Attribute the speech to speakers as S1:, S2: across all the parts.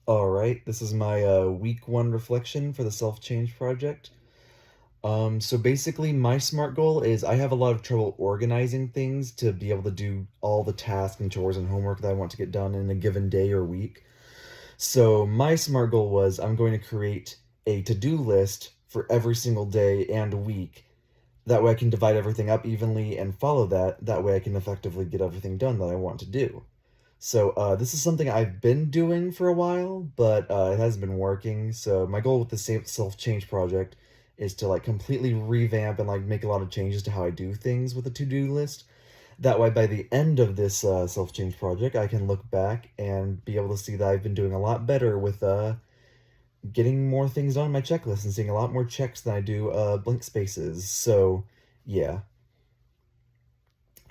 S1: All right, this is my week one reflection for the self-change project. So basically, my SMART goal is I have a lot of trouble organizing things to be able to do all the tasks and chores and homework that I want to get done in a given day or week. So my SMART goal was I'm going to create a to-do list for every single day and week. That way I can divide everything up evenly and follow that. That way I can effectively get everything done that I want to do. So this is something I've been doing for a while, but it hasn't been working. So my goal with the self-change project is to like completely revamp and like make a lot of changes to how I do things with a to-do list. That way, by the end of this self-change project, I can look back and be able to see that I've been doing a lot better with getting more things done on my checklist and seeing a lot more checks than I do blank spaces. So yeah.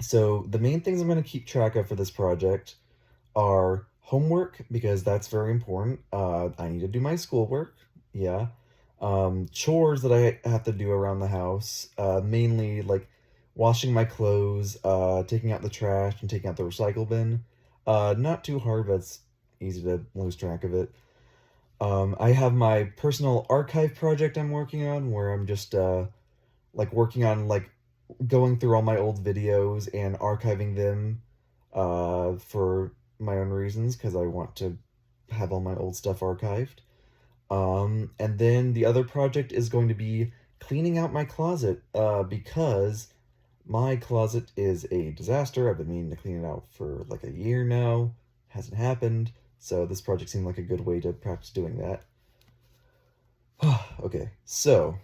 S1: So the main things I'm going to keep track of for this project are homework because that's very important. I need to do my schoolwork. Yeah. Chores that I have to do around the house, mainly like washing my clothes, taking out the trash, and taking out the recycle bin. Not too hard, but it's easy to lose track of it. I have my personal archive project I'm working on where I'm just like working on like going through all my old videos and archiving them for my own reasons because I want to have all my old stuff archived. And then the other project is going to be cleaning out my closet because my closet is a disaster. I've been meaning to clean it out for like a year now. Hasn't happened. So this project seemed like a good way to practice doing that. Okay, so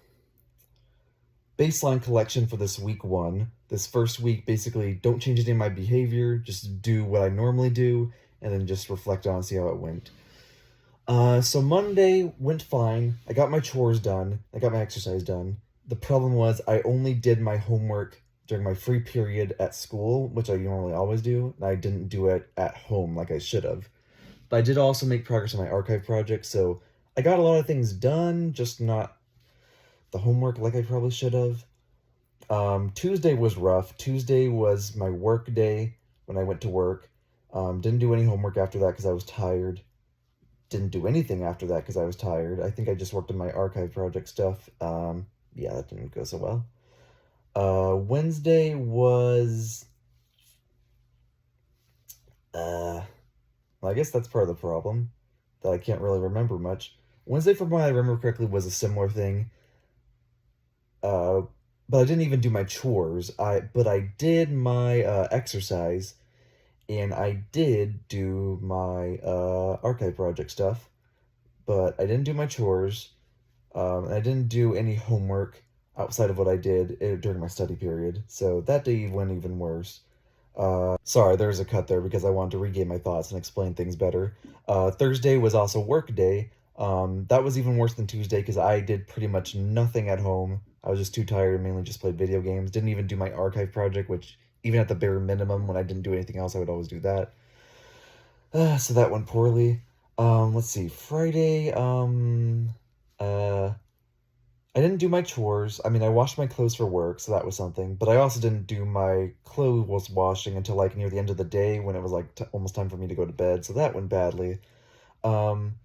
S1: baseline collection for this week one. This first week, basically, don't change any of my behavior, just do what I normally do, and then just reflect on and see how it went. So Monday went fine. I got my chores done. I got my exercise done. The problem was I only did my homework during my free period at school, which I normally always do, and I didn't do it at home like I should have. But I did also make progress on my archive project, so I got a lot of things done, just not the homework like I probably should have. Tuesday was rough. Tuesday was my work day when I went to work. Didn't do any homework after that because I was tired. Didn't do anything after that because I was tired. I think I just worked on my archive project stuff. Yeah, that didn't go so well. Wednesday was, well, I guess that's part of the problem that I can't really remember much. Wednesday, from what I remember correctly, was a similar thing. Uh, but I didn't even do my chores. But I did my exercise, and I did do my archive project stuff. But I didn't do my chores. And I didn't do any homework outside of what I did during my study period. So that day went even worse. Sorry, there's a cut there because I wanted to regain my thoughts and explain things better. Thursday was also work day. That was even worse than Tuesday because I did pretty much nothing at home. I was just too tired and mainly just played video games. Didn't even do my archive project, which even at the bare minimum, when I didn't do anything else, I would always do that. So that went poorly. Let's see. Friday, uh, I didn't do my chores. I mean, I washed my clothes for work, so that was something. But I also didn't do my clothes washing until like near the end of the day when it was like almost time for me to go to bed. So that went badly. Um,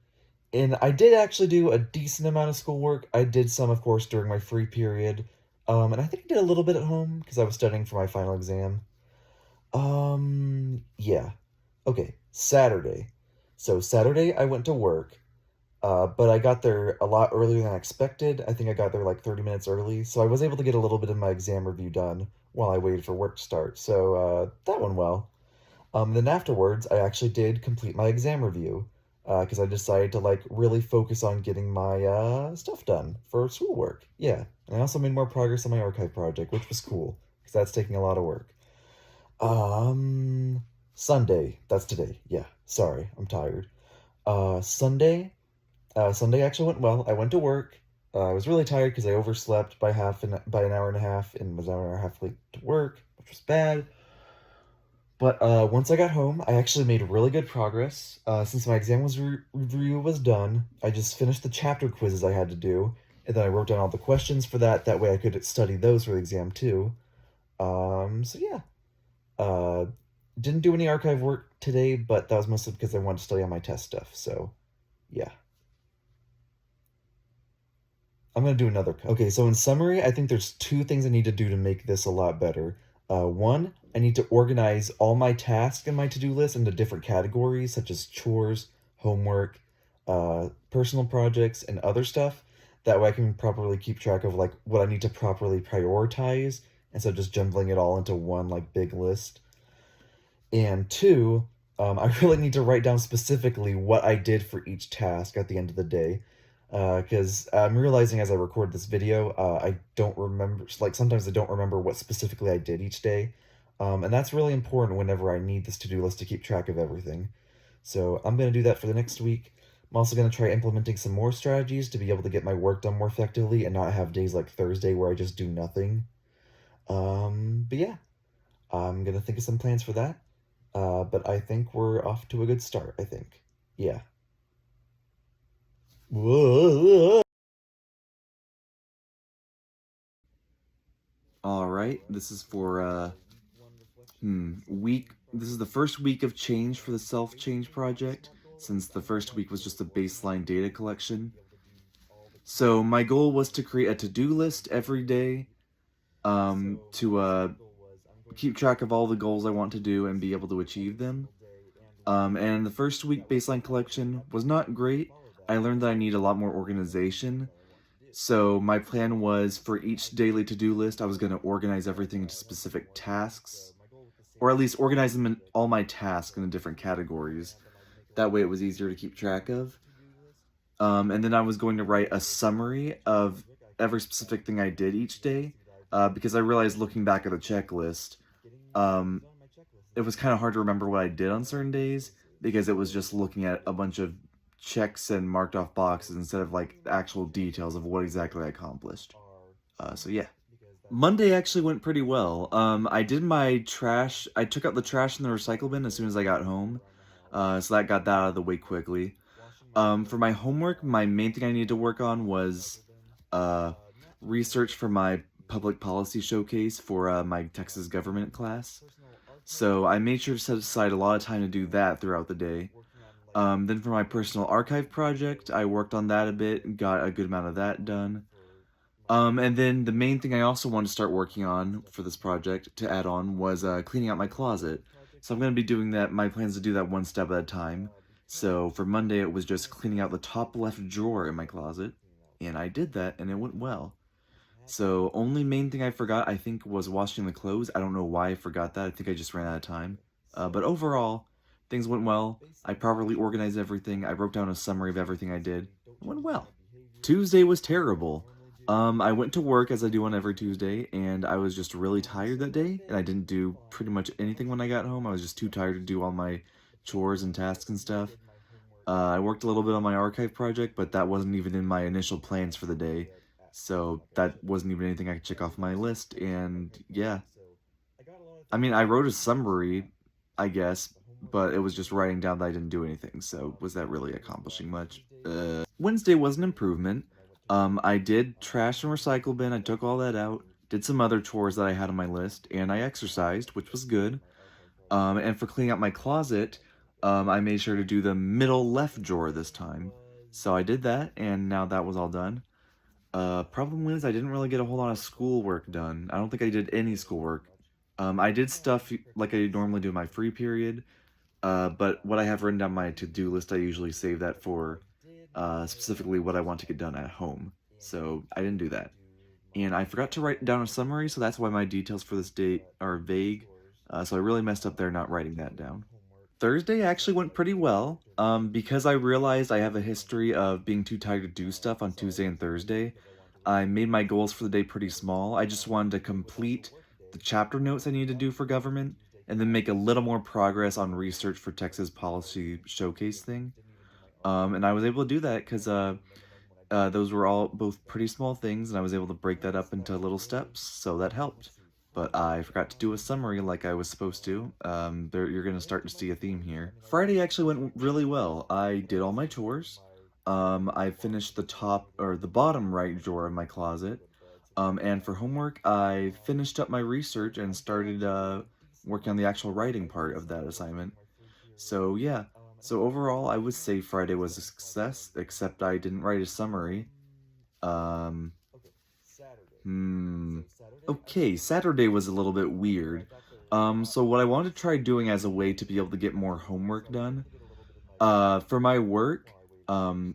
S1: and I did actually do a decent amount of schoolwork. I did some, of course, during my free period. And I think I did a little bit at home because I was studying for my final exam. Yeah. Okay, Saturday. So Saturday I went to work. But I got there a lot earlier than I expected. I think I got there like 30 minutes early, so I was able to get a little bit of my exam review done while I waited for work to start. So that went well. Then afterwards, I actually did complete my exam review because I decided to like really focus on getting my stuff done for schoolwork. Yeah, and I also made more progress on my archive project, which was cool because that's taking a lot of work. Um, Sunday. That's today. Yeah, sorry, I'm tired. Sunday. Sunday actually went well. I went to work. I was really tired because I overslept by an hour and a half and was an hour and a half late to work, which was bad. But once I got home, I actually made really good progress. Since my exam review was done, I just finished the chapter quizzes I had to do, and then I wrote down all the questions for that. That way, I could study those for the exam too. So yeah. Didn't do any archive work today, but that was mostly because I wanted to study on my test stuff. So Yeah. I'm gonna do another. Okay, so in summary, I think there's two things I need to do to make this a lot better. One, I need to organize all my tasks in my to-do list into different categories, such as chores, homework, personal projects, and other stuff. That way I can properly keep track of like what I need to properly prioritize instead of just jumbling it all into one like big list. And two, I really need to write down specifically what I did for each task at the end of the day. Because I'm realizing as I record this video, I don't remember, like sometimes I don't remember what specifically I did each day. And that's really important whenever I need this to-do list to keep track of everything. So I'm going to do that for the next week. I'm also going to try implementing some more strategies to be able to get my work done more effectively and not have days like Thursday where I just do nothing. But yeah, I'm going to think of some plans for that. But I think we're off to a good start, I think. Yeah. All right, this is for week. This is the first week of change for the self-change project, since the first week was just a baseline data collection. So my goal was to create a to-do list every day, to keep track of all the goals I want to do and be able to achieve them. And the first week baseline collection was not great. I learned that I need a lot more organization. So my plan was for each daily to-do list, I was going to organize everything into specific tasks, or at least organize them in all my tasks into different categories. That way it was easier to keep track of. And then I was going to write a summary of every specific thing I did each day, because I realized looking back at the checklist, um, it was kind of hard to remember what I did on certain days because it was just looking at a bunch of checks and marked off boxes instead of like the actual details of what exactly I accomplished. So yeah. Monday actually went pretty well. I did my trash. I took out the trash in the recycle bin as soon as I got home. So that got that out of the way quickly. For my homework, my main thing I needed to work on was uh, research for my public policy showcase for my Texas government class. So I made sure to set aside a lot of time to do that throughout the day. Then for my personal archive project, I worked on that a bit and got a good amount of that done. And then the main thing I also wanted to start working on for this project to add on was cleaning out my closet. So I'm going to be doing that. My plan is to do that one step at a time. So for Monday, it was just cleaning out the top left drawer in my closet. And I did that, and it went well. So only main thing I forgot, I think, was washing the clothes. I don't know why I forgot that. I think I just ran out of time. But overall, things went well. I properly organized everything. I wrote down a summary of everything I did. It went well. Tuesday was terrible. I went to work as I do on every Tuesday, and I was just really tired that day, and I didn't do pretty much anything when I got home. I was just too tired to do all my chores and tasks and stuff. I worked a little bit on my archive project, but that wasn't even in my initial plans for the day, so that wasn't even anything I could check off my list, and yeah. I mean, I wrote a summary, I guess, but it was just writing down that I didn't do anything, so was that really accomplishing much? Wednesday was an improvement. I did trash and recycle bin, I took all that out, did some other chores that I had on my list, and I exercised, which was good. And for cleaning out my closet, I made sure to do the middle left drawer this time. So I did that, and now that was all done. Problem is, I didn't really get a whole lot of schoolwork done. I don't think I did any schoolwork. I did stuff like I normally do in my free period, but what I have written down my to-do list, I usually save that for specifically what I want to get done at home. So I didn't do that. And I forgot to write down a summary, so that's why my details for this date are vague. So I really messed up there not writing that down. Thursday actually went pretty well. Because I realized I have a history of being too tired to do stuff on Tuesday and Thursday, I made my goals for the day pretty small. I just wanted to complete the chapter notes I needed to do for government, and then make a little more progress on research for Texas policy showcase thing. And I was able to do that because those were all both pretty small things, and I was able to break that up into little steps, so that helped. But I forgot to do a summary like I was supposed to. You're going to start to see a theme here. Friday actually went really well. I did all my chores. I finished the top or the bottom right drawer of my closet. And for homework, I finished up my research and started working on the actual writing part of that assignment. So yeah, So overall, I would say Friday was a success, except I didn't write a summary. Um, hmm. Okay, Saturday was a little bit weird. So what I wanted to try doing as a way to be able to get more homework done, for um,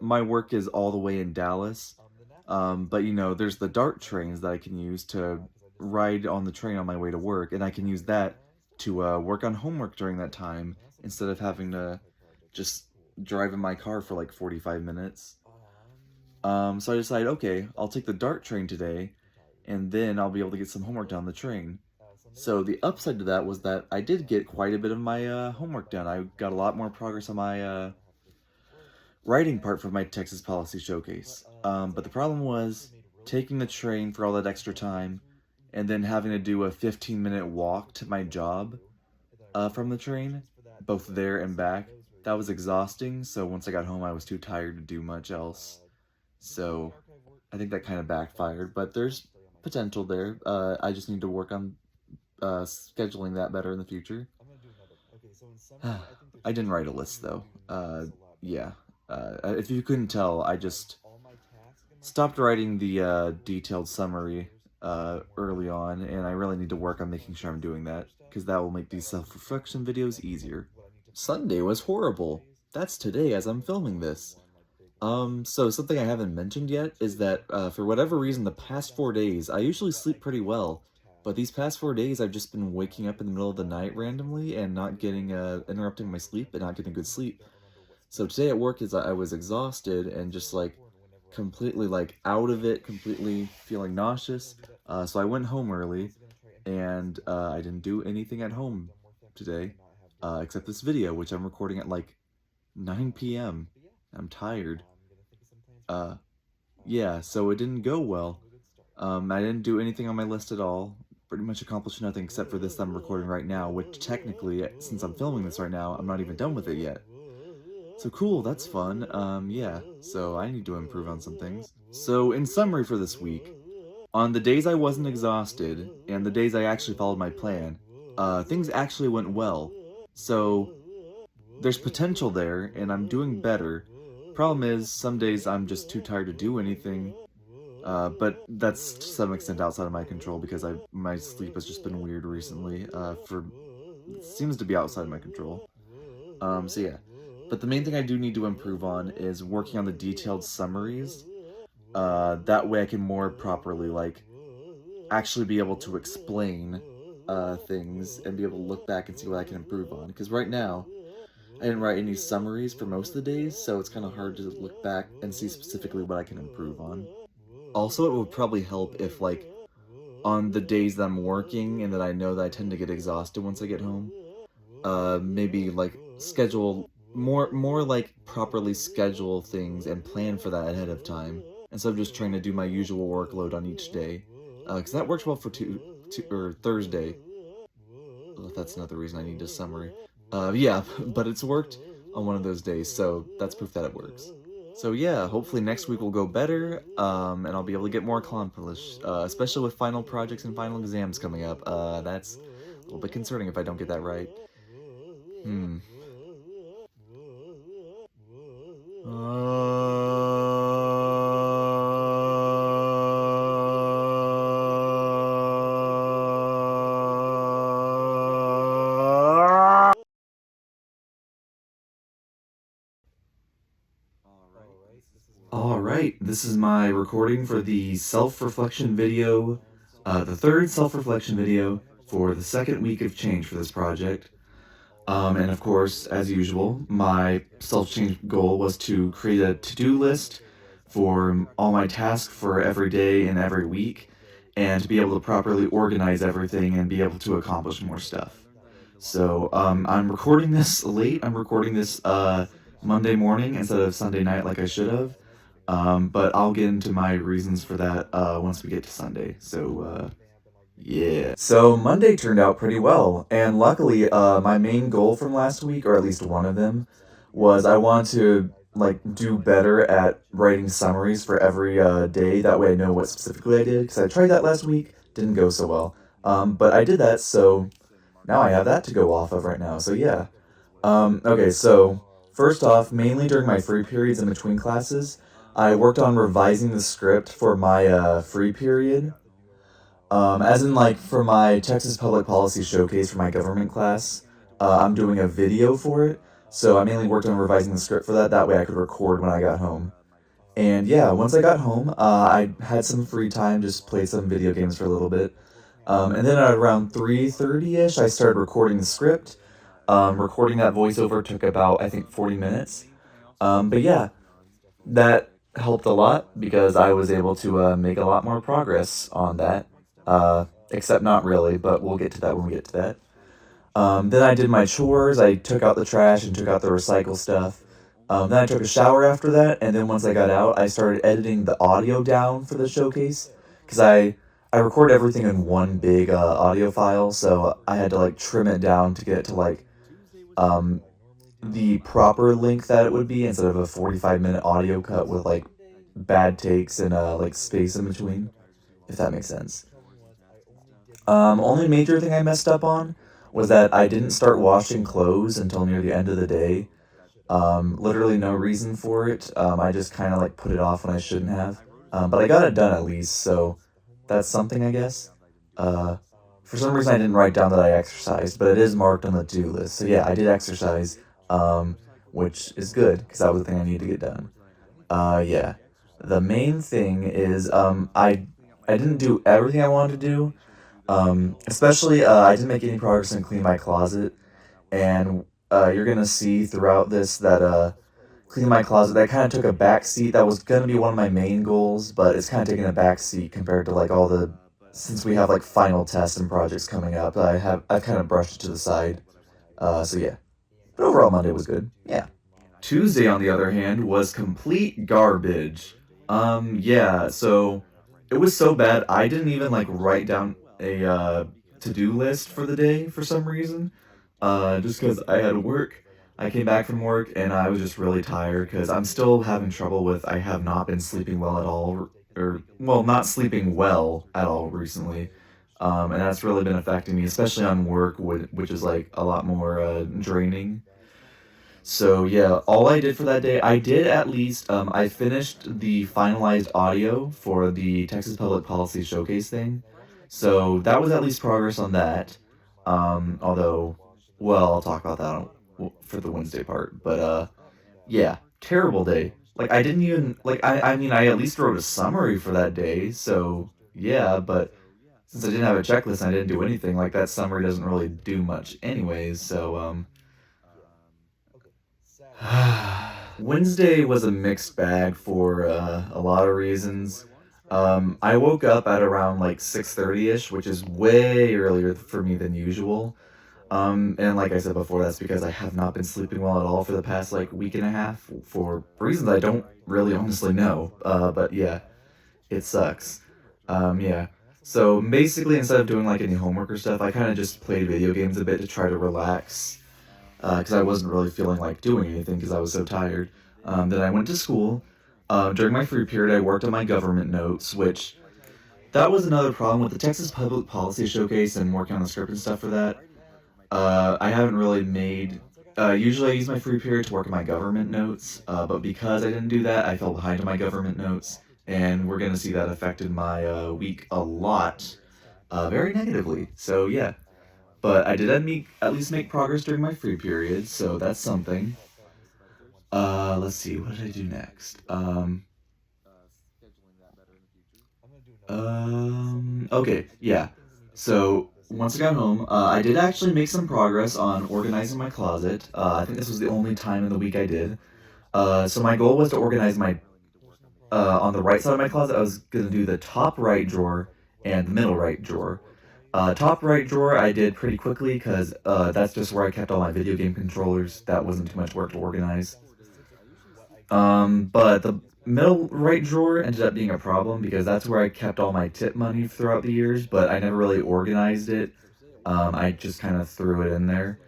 S1: my work is all the way in Dallas. But you know, there's the DART trains that I can use to ride on the train on my way to work, and I can use that to work on homework during that time instead of having to just drive in my car for like 45 minutes. So I decided, okay, I'll take the DART train today, and then I'll be able to get some homework done on the train. So the upside to that was that I did get quite a bit of my homework done. I got a lot more progress on my writing part for my Texas Policy Showcase. But the problem was taking the train for all that extra time and then having to do a 15-minute walk to my job from the train, both there and back. That was exhausting, so once I got home, I was too tired to do much else. So I think that kind of backfired, but there's potential there. I just need to work on scheduling that better in the future. I didn't write a list though. Yeah. If you couldn't tell, I just stopped writing the detailed summary early on, and I really need to work on making sure I'm doing that, because that will make these self-reflection videos easier. Sunday was horrible. That's today as I'm filming this. So something I haven't mentioned yet is that, for whatever reason, the past 4 days, I usually sleep pretty well, but these past 4 days, I've just been waking up in the middle of the night randomly and not getting, interrupting my sleep and not getting good sleep. So today at work is I was exhausted and just like completely like out of it, completely feeling nauseous. So I went home early and I didn't do anything at home today, except this video, which I'm recording at like 9 p.m. I'm tired. Uh, yeah, so it didn't go well. I didn't do anything on my list at all. Pretty much accomplished nothing except for this that I'm recording right now, which technically, since I'm filming this right now, I'm not even done with it yet. So cool, that's fun. Yeah, so I need to improve on some things. So in summary for this week, on the days I wasn't exhausted, and the days I actually followed my plan, things actually went well. So there's potential there, and I'm doing better. Problem is, some days I'm just too tired to do anything, but that's to some extent outside of my control because my sleep has just been weird recently. It seems to be outside of my control. So yeah. But the main thing I do need to improve on is working on the detailed summaries. That way I can more properly, like, actually be able to explain things and be able to look back and see what I can improve on. Because right now, I didn't write any summaries for most of the days, so it's kind of hard to look back and see specifically what I can improve on. Also, it would probably help if, like, on the days that I'm working and that I know that I tend to get exhausted once I get home, maybe like schedule more like properly schedule things and plan for that ahead of time instead of just trying to do my usual workload on each day. Because that works well for two or Thursday. Well, that's another reason I need a summary. Yeah, but it's worked on one of those days, so that's proof that it works. So yeah, hopefully next week will go better, and I'll be able to get more accomplished, especially with final projects and final exams coming up. That's a little bit concerning if I don't get that right. Hmm. Alright, this is my recording for the self-reflection video, the third self-reflection video for the second week of change for this project. And of course, as usual, my self-change goal was to create a to-do list for all my tasks for every day and every week, and to be able to properly organize everything and be able to accomplish more stuff. So, I'm recording this late. I'm recording this Monday morning instead of Sunday night like I should have. But I'll get into my reasons for that once we get to Sunday. So, yeah. So Monday turned out pretty well, and luckily, my main goal from last week, or at least one of them, was I want to like do better at writing summaries for every day. That way, I know what specifically I did. Because I tried that last week, didn't go so well. But I did that, so now I have that to go off of right now. So yeah.
S2: Okay, so first off, mainly during my free periods in between classes, I worked on revising the script for my free period. As in, like, for my Texas Public Policy Showcase for my government class, I'm doing a video for it. So I mainly worked on revising the script for that. That way I could record when I got home. And yeah, once I got home, I had some free time, just played some video games for a little bit. And then at around 3:30ish, I started recording the script. Recording that voiceover took about, I think, 40 minutes. But yeah, that helped a lot because I was able to make a lot more progress on that. Except not really, but we'll get to that when we get to that. Then I did my chores. I took out the trash and took out the recycle stuff. Then I took a shower after that, and then once I got out, I started editing the audio down for the showcase because I record everything in one big audio file, so I had to like trim it down to get it to like um, the proper length that it would be instead of a 45-minute audio cut with like bad takes and like space in between, if that makes sense. Only major thing I messed up on was that I didn't start washing clothes until near the end of the day. Literally no reason for it. I just kind of like put it off when I shouldn't have. But I got it done at least, so that's something, I guess. Uh, for some reason, I didn't write down that I exercised, but it is marked on the to-do list. So yeah, I did exercise, which is good because that was the thing I needed to get done. Yeah. The main thing is I didn't do everything I wanted to do. Especially I didn't make any progress in cleaning my closet, and you're gonna see throughout this that cleaning my closet that kind of took a back seat. That was gonna be one of my main goals, but it's kind of taking a back seat compared to like all the since we have like final tests and projects coming up. I've kind of brushed it to the side. So yeah, but overall Monday was good. Yeah. Tuesday, on the other hand, was complete garbage. Yeah, so it was so bad I didn't even like write down a to-do list for the day for some reason. Just because I had work. I came back from work and I was just really tired because I'm still having trouble with I have not been sleeping well at all, or well, not sleeping well at all recently. And that's really been affecting me, especially on work, which is like a lot more draining. So yeah, all I did for that day, I did at least I finished the finalized audio for the Texas Public Policy Showcase thing. So that was at least progress on that. Although, well, I'll talk about that for the Wednesday part. But yeah, terrible day. Like I didn't even like I mean I at least wrote a summary for that day. So yeah, but since I didn't have a checklist and I didn't do anything, like that summary doesn't really do much anyways. So Wednesday was a mixed bag for a lot of reasons. I woke up at around like 6:30ish, which is way earlier for me than usual. And like I said before, that's because I have not been sleeping well at all for the past like week and a half for reasons I don't really honestly know. But yeah, it sucks. Yeah. So basically, instead of doing like any homework or stuff, I kind of just played video games a bit to try to relax because I wasn't really feeling like doing anything because I was so tired. Then I went to school. During my free period, I worked on my government notes, which that was another problem with the Texas Public Policy Showcase and working on the script and stuff for that. I haven't really made. Usually, I use my free period to work on my government notes, but because I didn't do that, I fell behind on my government notes, and we're gonna see that affected my week a lot, very negatively. So yeah, but I did at least make progress during my free period, so that's something. Let's see, what did I do next? Okay, yeah. So once I got home, I did actually make some progress on organizing my closet. I think this was the only time in the week I did. So my goal was to organize my on the right side of my closet. I was gonna do the top right drawer and the middle right drawer. Top right drawer I did pretty quickly because that's just where I kept all my video game controllers. That wasn't too much work to organize. But the middle right drawer ended up being a problem because that's where I kept all my tip money throughout the years, but I never really organized it. I just kind of threw it in there.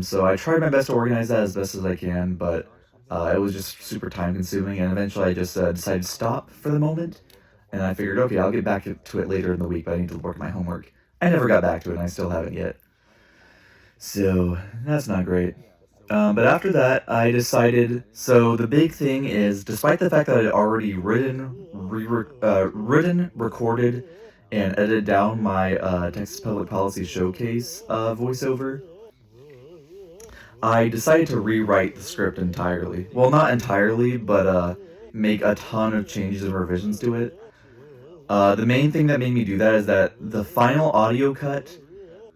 S2: So I tried my best to organize that as best as I can, but it was just super time consuming, and eventually I just decided to stop for the moment. And I figured, okay, I'll get back to it later in the week, but I need to work on my homework. I never got back to it, and I still haven't yet. So that's not great. But after that, I decided. So the big thing is, despite the fact that I had already written, recorded, and edited down my Texas Public Policy Showcase voiceover, I decided to rewrite the script entirely. Well, not entirely, but make a ton of changes and revisions to it. The main thing that made me do that is that the final audio cut,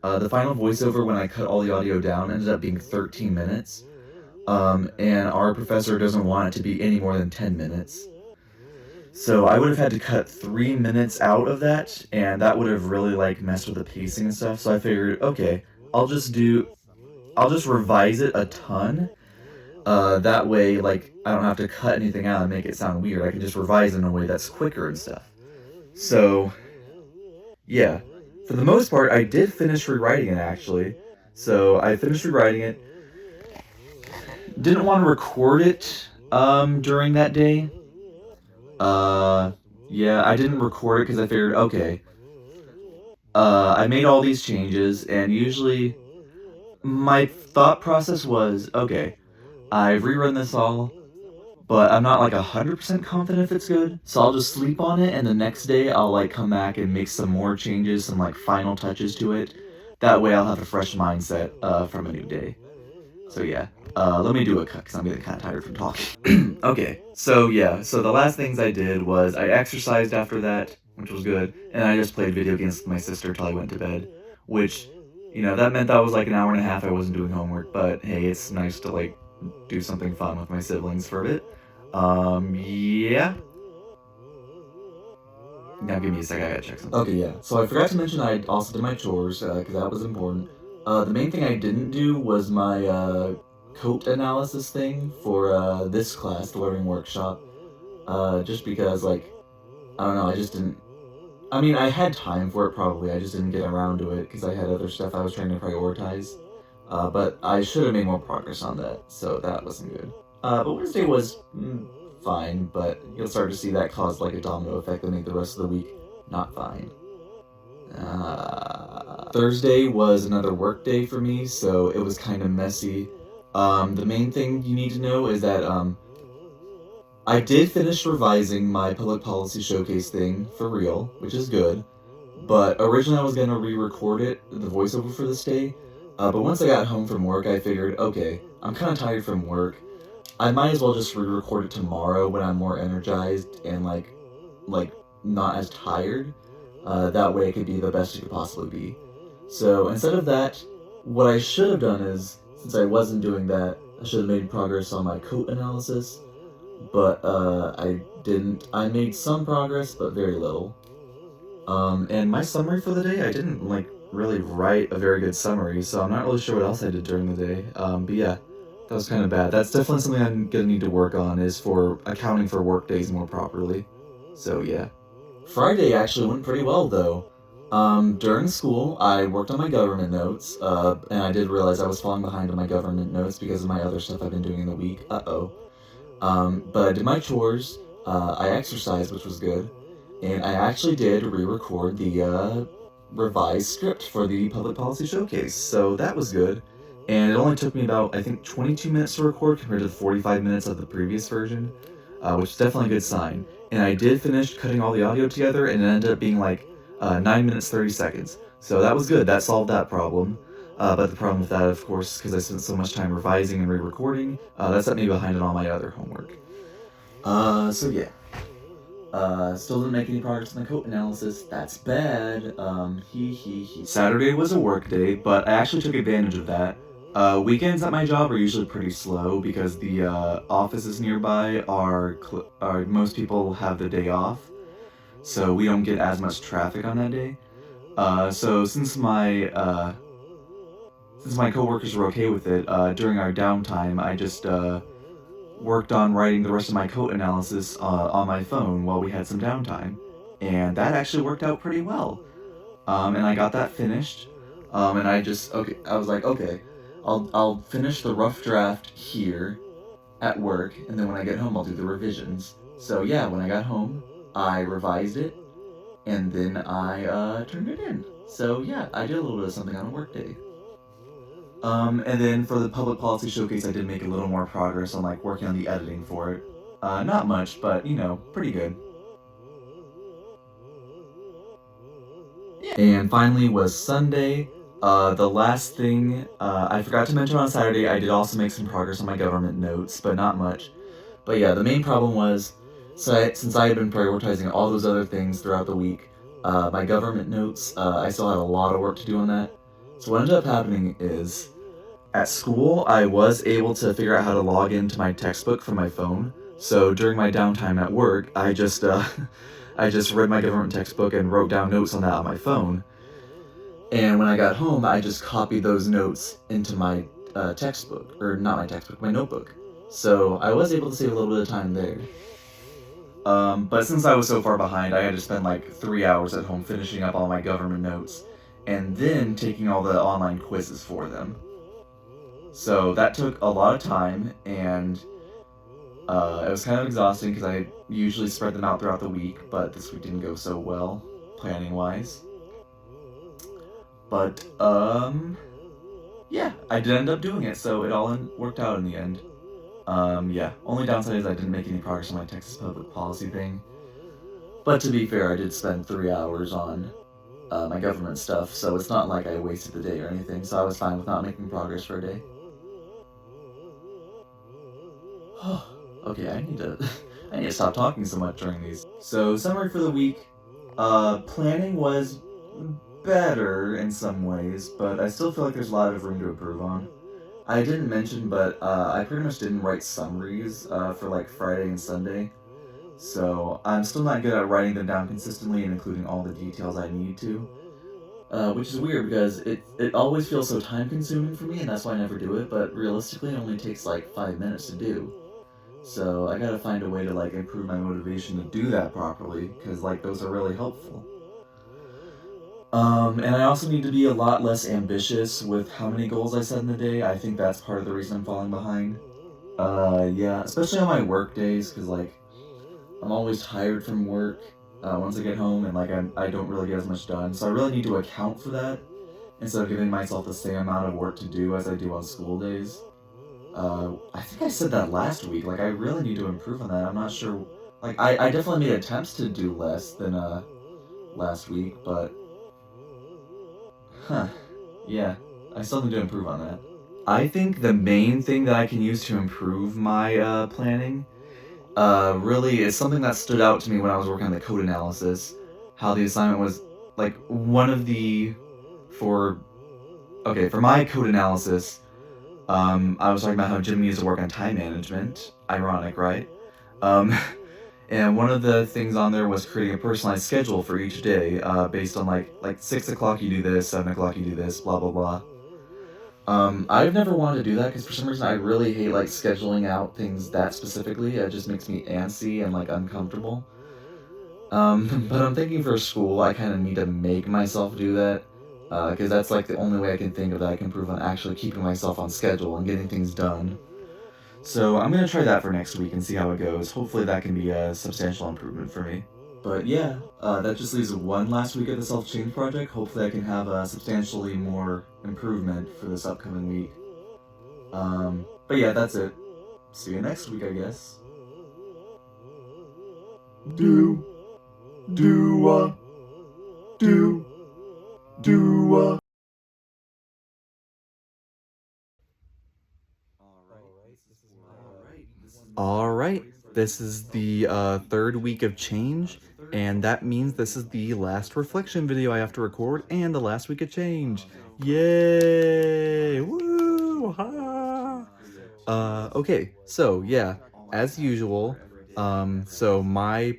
S2: the final voiceover when I cut all the audio down, ended up being 13 minutes. And our professor doesn't want it to be any more than 10 minutes. So I would have had to cut 3 minutes out of that, and that would have really like messed with the pacing and stuff. So I figured, okay, I'll just revise it a ton. That way, like, I don't have to cut anything out and make it sound weird. I can just revise it in a way that's quicker and stuff. So, yeah. For the most part, I did finish rewriting it, actually. So, I finished rewriting it. Didn't want to record it, during that day. Yeah, I didn't record it because I figured, okay, I made all these changes, and usually my thought process was, okay, I've rerun this all, but I'm not like 100% confident if it's good, so I'll just sleep on it, and the next day I'll like come back and make some more changes, some like final touches to it. That way I'll have a fresh mindset from a new day. So yeah, let me do a cut because I'm getting kind of tired from talking. Okay, so yeah, so the last things I did was I exercised after that, which was good, and I just played video games with my sister till I went to bed, which, you know, that meant that was like an hour and a half I wasn't doing homework, but hey, it's nice to like do something fun with my siblings for a bit. Yeah. Now give me a second, I gotta check something. Okay, yeah. So I forgot to mention I also did my chores, because that was important. The main thing I didn't do was my, coat analysis thing for, this class, the learning workshop. Just because, like, I don't know, I just didn't... I mean, I had time for it probably, I just didn't get around to it, because I had other stuff I was trying to prioritize. But I should have made more progress on that, so that wasn't good. But Wednesday was fine, but you'll start to see that cause like a domino effect that made the rest of the week not fine. Thursday was another work day for me, so it was kind of messy. The main thing you need to know is that I did finish revising my public policy showcase thing for real, which is good. But originally I was gonna re-record it, the voiceover for this day. But once I got home from work, I figured, okay, I'm kind of tired from work. I might as well just re-record it tomorrow when I'm more energized and like not as tired. That way it could be the best it could possibly be. So instead of that, what I should have done is, since I wasn't doing that, I should have made progress on my coat analysis. But I didn't. I made some progress, but very little. And my summary for the day, I didn't like really write a very good summary, so I'm not really sure what else I did during the day. But yeah, that was kind of bad. That's definitely something I'm gonna need to work on, is for accounting for work days more properly. So yeah. Friday actually went pretty well though. During school, I worked on my government notes, and I did realize I was falling behind on my government notes because of my other stuff I've been doing in the week. But I did my chores, I exercised, which was good, and I actually did re-record the revised script for the public policy showcase, so that was good. And it only took me about, I think, 22 minutes to record compared to the 45 minutes of the previous version, which is definitely a good sign. And I did finish cutting all the audio together, and it ended up being like 9 minutes 30 seconds. So that was good, that solved that problem. But the problem with that, of course, because I spent so much time revising and re-recording, that set me behind on all my other homework. So yeah. Still didn't make any progress in the coat analysis. That's bad. Saturday was a work day, but I actually took advantage of that. Weekends at my job are usually pretty slow because the offices nearby are most people have the day off, so we don't get as much traffic on that day. So since my coworkers were okay with it, during our downtime, I just worked on writing the rest of my code analysis on my phone while we had some downtime, and that actually worked out pretty well. And I got that finished, and I was like, okay, I'll finish the rough draft here at work, and then when I get home, I'll do the revisions. So yeah, when I got home, I revised it, and then I turned it in. So yeah, I did a little bit of something on a work day. And then for the public policy showcase, I did make a little more progress on like working on the editing for it. Not much, but you know, pretty good. And finally was Sunday. The last thing I forgot to mention on Saturday, I did also make some progress on my government notes, but not much. But yeah, the main problem was, since I had been prioritizing all those other things throughout the week, my government notes, I still had a lot of work to do on that. So what ended up happening is, at school, I was able to figure out how to log into my textbook from my phone. So during my downtime at work, I just I just read my government textbook and wrote down notes on that on my phone. And when I got home, I just copied those notes into my textbook, or not my textbook, my notebook. So I was able to save a little bit of time there. But since I was so far behind, I had to spend like 3 hours at home finishing up all my government notes and then taking all the online quizzes for them. So that took a lot of time, and it was kind of exhausting because I usually spread them out throughout the week, but this week didn't go so well, planning wise. But, yeah, I did end up doing it, so it all worked out in the end. Yeah, only downside is I didn't make any progress on my Texas public policy thing. But to be fair, I did spend 3 hours on my government stuff, so it's not like I wasted the day or anything, so I was fine with not making progress for a day. Okay, I need to I need to stop talking so much during these. So summary for the week. Planning was better in some ways, but I still feel like there's a lot of room to improve on. I didn't mention, but I pretty much didn't write summaries for like Friday and Sunday. So I'm still not good at writing them down consistently and including all the details I need to. Which is weird because it always feels so time consuming for me, and that's why I never do it, but realistically it only takes like 5 minutes to do. So I gotta find a way to like improve my motivation to do that properly, because like those are really helpful. And I also need to be a lot less ambitious with how many goals I set in the day. I think that's part of the reason I'm falling behind. Yeah, especially on my work days, because like I'm always tired from work once I get home, and like I don't really get as much done. So I really need to account for that instead of giving myself the same amount of work to do as I do on school days. I think I said that last week. Like, I really need to improve on that. I'm not sure. Like, I definitely made attempts to do less than last week, but huh, yeah, I still need to improve on that. I think the main thing that I can use to improve my planning, really is something that stood out to me when I was working on the code analysis. How the assignment was like one of the for okay for my code analysis. I was talking about how Jim needs to work on time management. Ironic, right? Um, and one of the things on there was creating a personalized schedule for each day, based on like 6 o'clock you do this, 7 o'clock you do this, blah blah blah. I've never wanted to do that because for some reason I really hate like scheduling out things that specifically. It just makes me antsy and like uncomfortable. But I'm thinking for school, I kind of need to make myself do that. Because that's like the only way I can think of that I can improve on actually keeping myself on schedule and getting things done. So I'm gonna try that for next week and see how it goes. Hopefully that can be a substantial improvement for me. But yeah, that just leaves one last week of the self-change project. Hopefully I can have a substantially more improvement for this upcoming week. But yeah, that's it. See you next week, I guess. Do, do, do, do, All right, this is the third week of change, and that means this is the last reflection video I have to record and the last week of change. Yay! Woo! Ha! Okay, so yeah, as usual, so my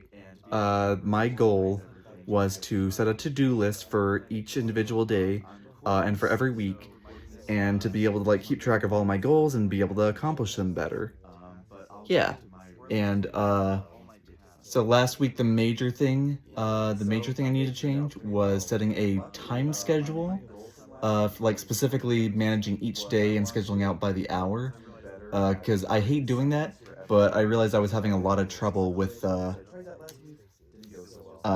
S2: goal was to set a to-do list for each individual day, and for every week, and to be able to like keep track of all my goals and be able to accomplish them better. Yeah. And so last week the major thing I needed to change was setting a time schedule, like specifically managing each day and scheduling out by the hour. Because I hate doing that, but I realized I was having a lot of trouble with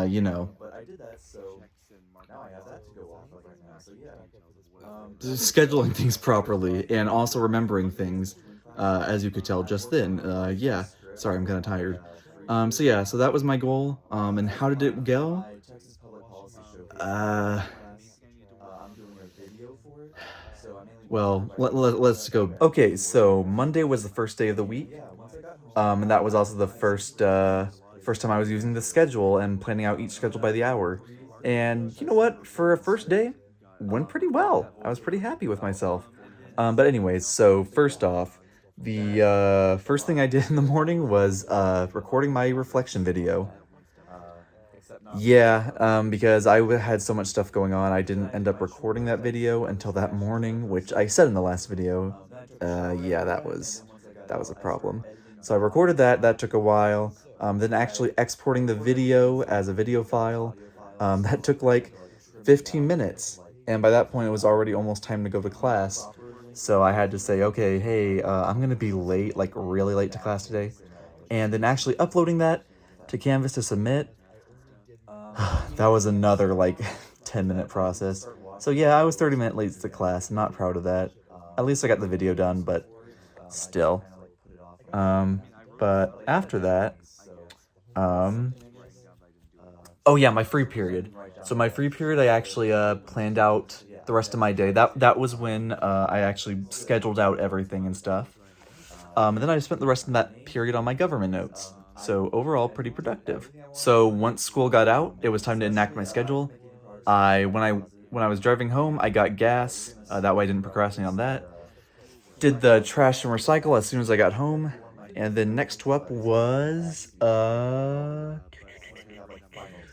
S2: you know,
S1: scheduling things properly and also remembering things, as you could tell just then. Yeah, sorry, I'm kind of tired. So yeah, so that was my goal. And how did it go? Uh, let's go. Okay, so Monday was the first day of the week. And that was also the first time I was using the schedule and planning out each schedule by the hour. And you know what? For a first day, went pretty well. I was pretty happy with myself. But anyways, so first off, the first thing I did in the morning was recording my reflection video. Yeah, because had so much stuff going on, I didn't end up recording that video until that morning, which I said in the last video. Yeah, that was a problem. So I recorded that. That took a while. Then actually exporting the video as a video file, that took like 15 minutes. And by that point, it was already almost time to go to class. So I had to say, okay, hey, I'm gonna be late, like really late to class today. And then actually uploading that to Canvas to submit, that was another like 10-minute process. So yeah, I was 30 minutes late to class. Not proud of that. At least I got the video done, but still. Um, but after that, um, oh yeah, my free period. So my free period, I actually planned out the rest of my day. That was when I actually scheduled out everything and stuff. And then I spent the rest of that period on my government notes. So overall, pretty productive. So once school got out, it was time to enact my schedule. When I was driving home, I got gas. That way, I didn't procrastinate on that. Did the trash and recycle as soon as I got home, and then next up was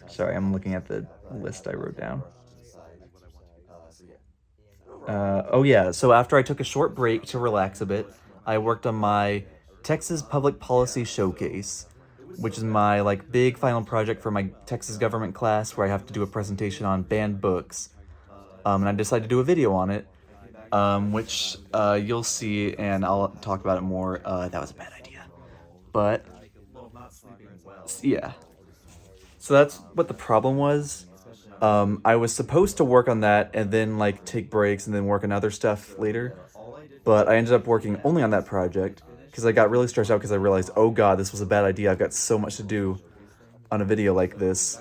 S1: Sorry, I'm looking at the list I wrote down. Oh yeah, so after I took a short break to relax a bit, I worked on my Texas Public Policy Showcase, which is my like big final project for my Texas government class where I have to do a presentation on banned books. And I decided to do a video on it, which you'll see, and I'll talk about it more. That was a bad idea, but yeah. So that's what the problem was. I was supposed to work on that and then like take breaks and then work on other stuff later, but I ended up working only on that project because I got really stressed out because I realized, oh god, this was a bad idea. I've got so much to do on a video like this.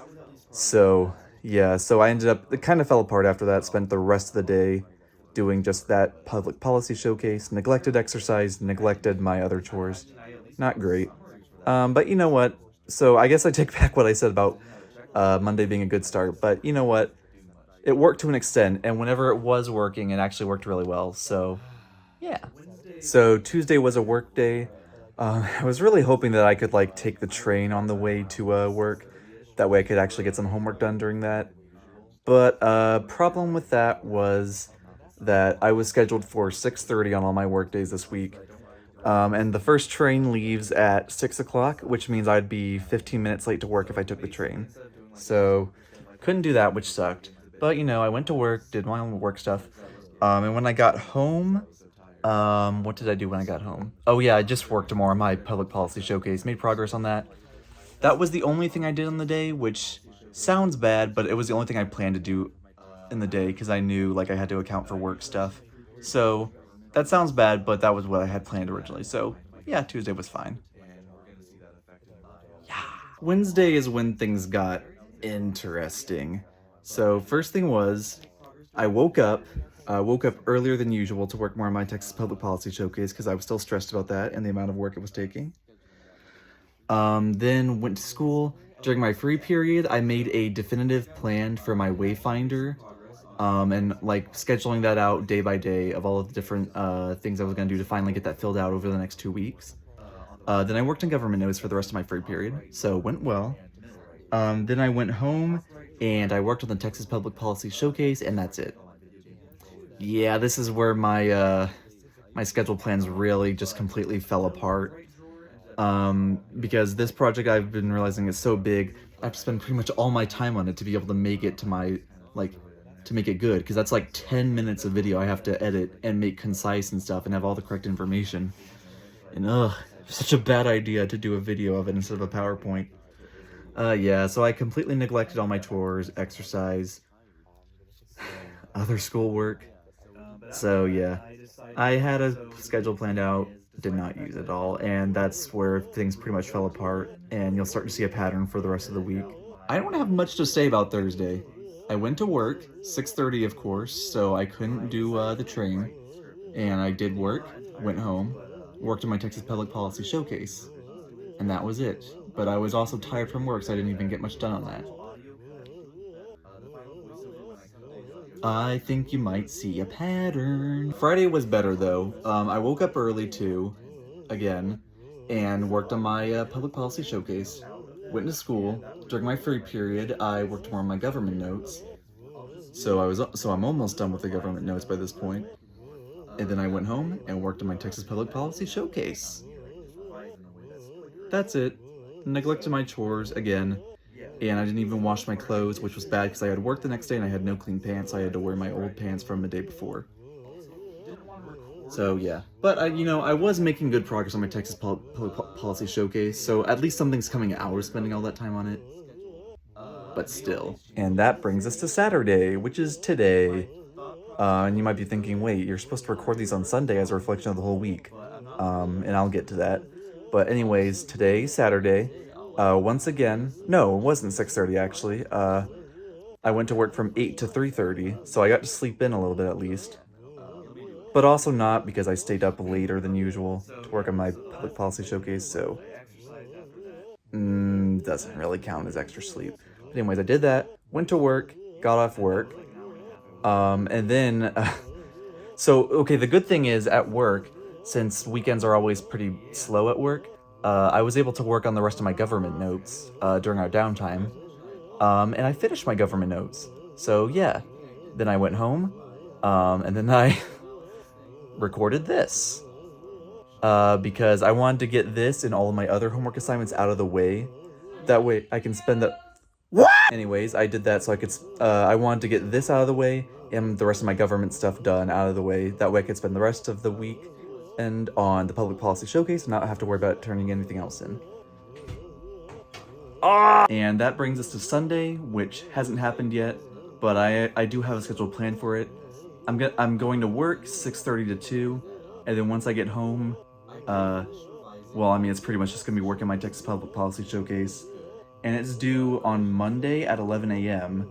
S1: So yeah, so I ended up, it kind of fell apart after that. Spent the rest of the day doing just that public policy showcase, neglected exercise, neglected my other chores. Not great. But you know what? So I guess I take back what I said about Monday being a good start. But you know what? It worked to an extent, and whenever it was working, it actually worked really well. So yeah. So Tuesday was a work day. I was really hoping that I could like take the train on the way to work. That way I could actually get some homework done during that. But problem with that was that I was scheduled for 6:30 on all my work days this week. And the first train leaves at 6 o'clock, which means I'd be 15 minutes late to work if I took the train. So couldn't do that, which sucked. But you know, I went to work, did my own work stuff. And when I got home, what did I do when I got home? Oh yeah, I just worked more on my public policy showcase, made progress on that. That was the only thing I did on the day, which sounds bad, but it was the only thing I planned to do in the day because I knew like I had to account for work stuff. So that sounds bad, but that was what I had planned originally. So yeah, Tuesday was fine. Yeah. Wednesday is when things got interesting. So first thing was I woke up earlier than usual to work more on my Texas Public Policy Showcase because I was still stressed about that and the amount of work it was taking. Then went to school. During my free period, I made a definitive plan for my Wayfinder, and like scheduling that out day by day of all of the different things I was gonna do to finally get that filled out over the next 2 weeks. Then I worked on government notes for the rest of my free period, so it went well. Then I went home and I worked on the Texas Public Policy Showcase, and that's it. Yeah, this is where my schedule plans really just completely fell apart. Because this project I've been realizing is so big, I have to spend pretty much all my time on it to be able to make it to my, like, to make it good, because that's like 10 minutes of video I have to edit and make concise and stuff and have all the correct information. And such a bad idea to do a video of it instead of a PowerPoint. Yeah, so I completely neglected all my chores, exercise, other schoolwork.
S2: So yeah, I had a schedule planned out, did not use it all, and that's where things pretty much fell apart, and you'll start to see a pattern for the rest of the week. I don't have much to say about Thursday. I went to work, 6:30 of course, so I couldn't do the train, and I did work, went home, worked on my Texas Public Policy Showcase, and that was it. But I was also tired from work, so I didn't even get much done on that. I think you might see a pattern. Friday was better though. I woke up early too, again, and worked on my public policy showcase. Went to school. During my free period, I worked more on my government notes. So I'm almost done with the government notes by this point. And then I went home and worked on my Texas Public Policy Showcase. That's it. Neglected my chores again, and I didn't even wash my clothes, which was bad because I had work the next day and I had no clean pants. I had to wear my old pants from the day before. So yeah, but I was making good progress on my Texas Public Policy Showcase, so at least something's coming out of spending all that time on it. But still. And that brings us to Saturday, which is today. And you might be thinking, wait, you're supposed to record these on Sunday as a reflection of the whole week. And I'll get to that. But anyways, today, Saturday, once again, no, it wasn't 6:30 actually. I went to work from 8 to 3:30, so I got to sleep in a little bit at least. But also not because I stayed up later than usual to work on my public policy showcase, so doesn't really count as extra sleep. But anyways, I did that, went to work, got off work, and then so okay, the good thing is at work, since weekends are always pretty slow at work, I was able to work on the rest of my government notes during our downtime, and I finished my government notes. So yeah, then I went home, and then I recorded this because I wanted to get this and all of my other homework assignments out of the way. That way I can spend the Anyways, I did that so I could. I wanted to get this out of the way and the rest of my government stuff done out of the way. That way, I could spend the rest of the week and on the public policy showcase and not have to worry about turning anything else in. And that brings us to Sunday, which hasn't happened yet, but I do have a schedule planned for it. I'm going to work 6:30 to 2, and then once I get home, well, I mean, it's pretty much just gonna be working my Texas Public Policy Showcase, and it's due on Monday at 11 a.m.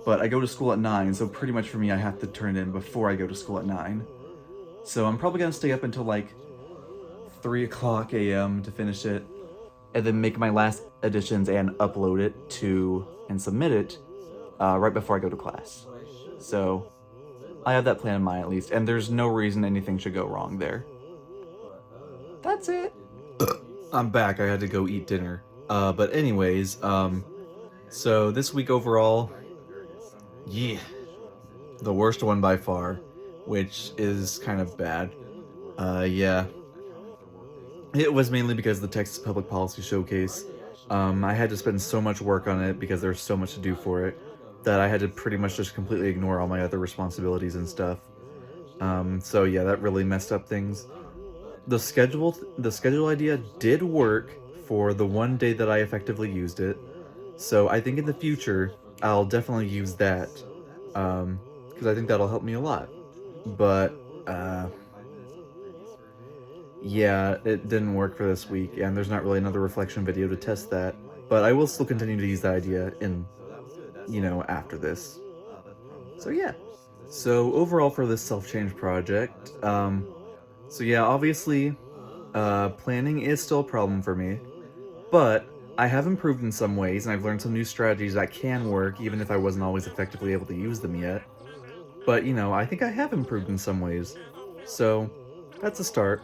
S2: But I go to school at 9, so pretty much for me, I have to turn it in before I go to school at 9. So I'm probably gonna stay up until like 3 o'clock a.m. to finish it, and then make my last additions and upload it to and submit it right before I go to class. So I have that plan in mind at least, and there's no reason anything should go wrong there. That's it. I'm back. I had to go eat dinner. But anyways, so this week overall, yeah, the worst one by far, which is kind of bad. Yeah. It was mainly because of the Texas Public Policy Showcase. I had to spend so much work on it because there's so much to do for it that I had to pretty much just completely ignore all my other responsibilities and stuff. So yeah, that really messed up things. The schedule idea did work for the one day that I effectively used it. So I think in the future, I'll definitely use that. Because I think that'll help me a lot. But, yeah, it didn't work for this week, and there's not really another reflection video to test that. But I will still continue to use that idea after this. So yeah. So overall for this self-change project, so yeah, obviously, planning is still a problem for me, but I have improved in some ways, and I've learned some new strategies that can work, even if I wasn't always effectively able to use them yet. But, I think I have improved in some ways. So, that's a start.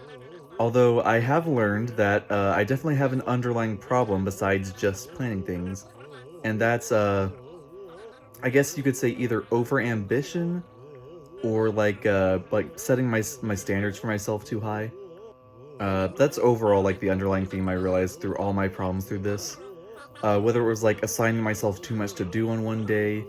S2: Although I have learned that I definitely have an underlying problem besides just planning things. And that's, I guess you could say either over-ambition or like setting my standards for myself too high. That's overall like the underlying theme I realized through all my problems through this. Whether it was like assigning myself too much to do on one day,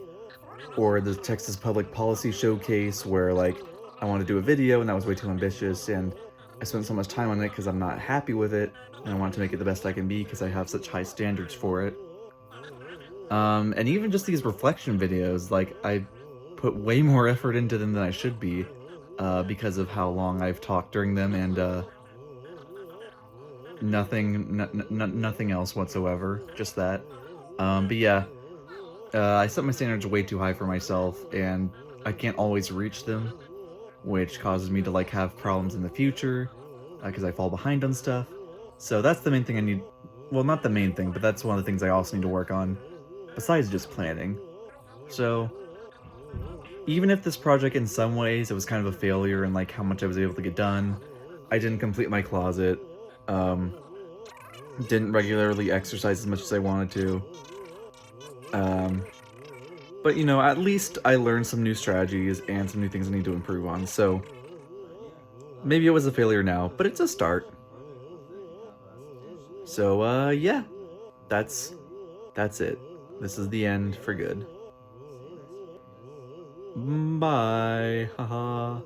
S2: or the Texas Public Policy Showcase where like I wanted to do a video and that was way too ambitious and I spent so much time on it because I'm not happy with it and I want to make it the best I can be because I have such high standards for it. And even just these reflection videos, like I put way more effort into them than I should be.
S3: because of how long I've talked during them, and nothing else whatsoever. Just that. But yeah, I set my standards way too high for myself, and I can't always reach them, which causes me to like have problems in the future because I fall behind on stuff. So that's the main thing I need. Well, not the main thing, but that's one of the things I also need to work on, besides just planning. So even if this project in some ways it was kind of a failure and like how much I was able to get done, I didn't complete my closet. Um, didn't regularly exercise as much as I wanted to. Um, but you know, at least I learned some new strategies and some new things I need to improve on. So maybe it was a failure now, but it's a start. So yeah, that's that's it. This is the end for good. Bye. Haha.